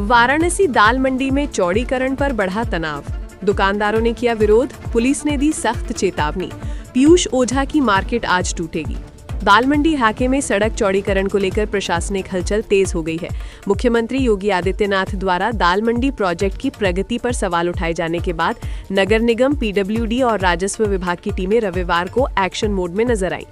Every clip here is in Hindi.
वाराणसी दाल मंडी में चौड़ीकरण पर बढ़ा तनाव। दुकानदारों ने किया विरोध, पुलिस ने दी सख्त चेतावनी। पीयूष ओझा की मार्केट आज टूटेगी। दाल मंडी इलाके में सड़क चौड़ीकरण को लेकर प्रशासनिक हलचल तेज हो गई है। मुख्यमंत्री योगी आदित्यनाथ द्वारा दाल मंडी प्रोजेक्ट की प्रगति पर सवाल उठाए जाने के बाद नगर निगम, पीडब्ल्यूडी और राजस्व विभाग की टीमें रविवार को एक्शन मोड में नजर आईं।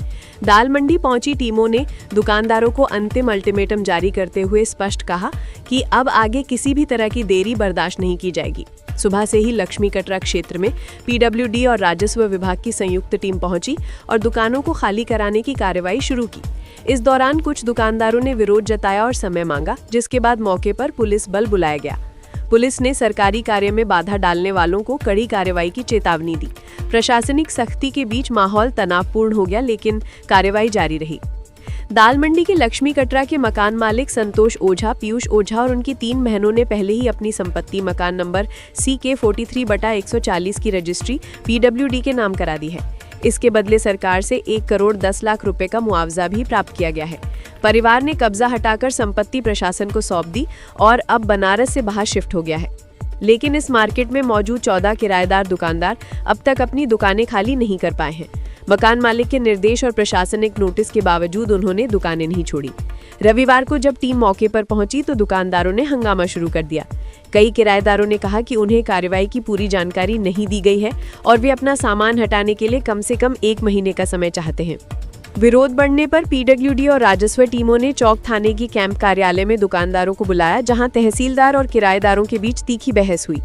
दाल मंडी पहुंची टीमों ने दुकानदारों को अंतिम अल्टीमेटम जारी करते हुए स्पष्ट कहा कि अब आगे किसी भी तरह की देरी बर्दाश्त नहीं की जाएगी। सुबह से ही लक्ष्मी कटरा क्षेत्र में पीडब्ल्यूडी और राजस्व विभाग की संयुक्त टीम पहुंची और दुकानों को खाली कराने की कार्रवाई शुरू की। इस दौरान कुछ दुकानदारों ने विरोध जताया और समय मांगा, जिसके बाद मौके पर पुलिस बल बुलाया गया। पुलिस ने सरकारी कार्य में बाधा डालने वालों को कड़ी कार्रवाई की चेतावनी दी। प्रशासनिक सख्ती के बीच माहौल तनावपूर्ण हो गया, लेकिन कार्रवाई जारी रही। दाल मंडी के लक्ष्मी कटरा के मकान मालिक संतोष ओझा, पीयूष ओझा और उनकी 3 बहनों ने पहले ही अपनी संपत्ति मकान नंबर CK 43/140 की रजिस्ट्री पीडब्ल्यूडी के नाम करा दी है। इसके बदले सरकार से 1 करोड़ 10 लाख रुपए का मुआवजा भी प्राप्त किया गया है। परिवार ने कब्जा हटाकर संपत्ति प्रशासन को सौंप दी और अब बनारस से बाहर शिफ्ट हो गया है। लेकिन इस मार्केट में मौजूद 14 किराएदार दुकानदार अब तक अपनी दुकानें खाली नहीं कर पाए हैं। मकान मालिक के निर्देश और प्रशासनिक नोटिस के बावजूद उन्होंने दुकानें नहीं छोड़ी। रविवार को जब टीम मौके पर पहुंची तो दुकानदारों ने हंगामा शुरू कर दिया। कई किराएदारों ने कहा कि उन्हें कार्रवाई की पूरी जानकारी नहीं दी गई है और वे अपना सामान हटाने के लिए कम से कम 1 महीने का समय चाहते हैं। विरोध बढ़ने पर पीडब्ल्यूडी और राजस्व टीमों ने चौक थाने की कैंप कार्यालय में दुकानदारों को बुलाया, जहां तहसीलदार और किराएदारों के बीच तीखी बहस हुई।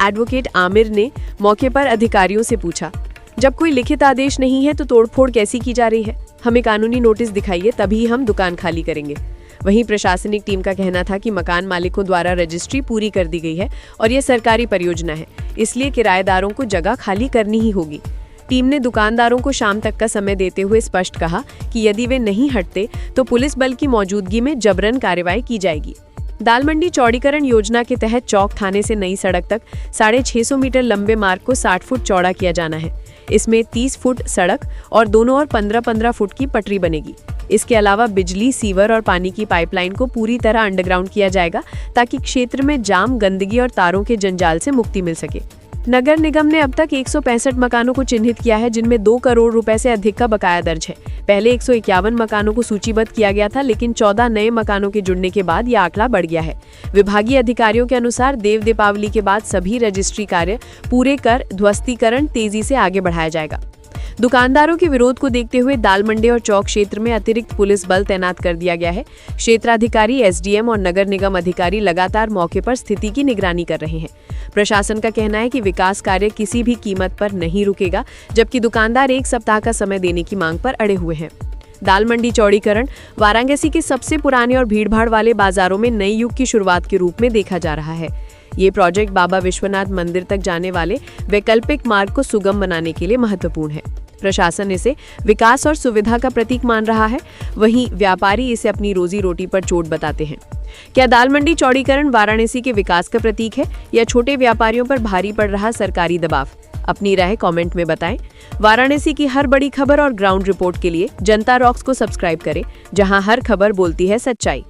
एडवोकेट आमिर ने मौके पर अधिकारियों से पूछा, जब कोई लिखित आदेश नहीं है तो तोड़फोड़ कैसी की जा रही है? हमें कानूनी नोटिस दिखाइए, तभी हम दुकान खाली करेंगे। वहीं प्रशासनिक टीम का कहना था कि मकान मालिकों द्वारा रजिस्ट्री पूरी कर दी गई है और ये सरकारी परियोजना है, इसलिए किराएदारों को जगह खाली करनी ही होगी। टीम ने दुकानदारों को शाम तक का समय देते हुए स्पष्ट कहा कि यदि वे नहीं हटते तो पुलिस बल की मौजूदगी में जबरन कार्रवाई की जाएगी। दाल मंडी चौड़ीकरण योजना के तहत चौक थाने से नई सड़क तक 650 मीटर लंबे मार्ग को 60 फुट चौड़ा किया जाना है। इसमें 30 फुट सड़क और दोनों ओर 15-15 फुट की पटरी बनेगी। इसके अलावा बिजली, सीवर और पानी की पाइपलाइन को पूरी तरह अंडरग्राउंड किया जाएगा, ताकि क्षेत्र में जाम, गंदगी और तारों के जंजाल से मुक्ति मिल सके। नगर निगम ने अब तक 165 मकानों को चिन्हित किया है, जिनमें 2 करोड़ रुपए से अधिक का बकाया दर्ज है। पहले 151 मकानों को सूचीबद्ध किया गया था, लेकिन 14 नए मकानों के जुड़ने के बाद यह आंकड़ा बढ़ गया है। विभागीय अधिकारियों के अनुसार देव दीपावली के बाद सभी रजिस्ट्री कार्य पूरे कर ध्वस्तीकरण तेजी से आगे बढ़ाया जाएगा। दुकानदारों के विरोध को देखते हुए दाल मंडी और चौक क्षेत्र में अतिरिक्त पुलिस बल तैनात कर दिया गया है। क्षेत्राधिकारी, SDM और नगर निगम अधिकारी लगातार मौके पर स्थिति की निगरानी कर रहे हैं। प्रशासन का कहना है कि विकास कार्य किसी भी कीमत पर नहीं रुकेगा, जबकि दुकानदार 1 सप्ताह का समय देने की मांग पर अड़े हुए हैं। दाल मंडी चौड़ीकरण वाराणसी के सबसे पुराने और भीड़भाड़ वाले बाजारों में नए युग की शुरुआत के रूप में देखा जा रहा है। ये प्रोजेक्ट बाबा विश्वनाथ मंदिर तक जाने वाले वैकल्पिक मार्ग को सुगम बनाने के लिए महत्वपूर्ण है। प्रशासन इसे विकास और सुविधा का प्रतीक मान रहा है, वहीं व्यापारी इसे अपनी रोजी रोटी पर चोट बताते हैं। क्या दाल मंडी चौड़ीकरण वाराणसी के विकास का प्रतीक है या छोटे व्यापारियों पर भारी पड़ रहा सरकारी दबाव? अपनी राय कमेंट में बताएं। वाराणसी की हर बड़ी खबर और ग्राउंड रिपोर्ट के लिए जनता रॉक्स को सब्सक्राइब करें, जहां हर खबर बोलती है सच्चाई।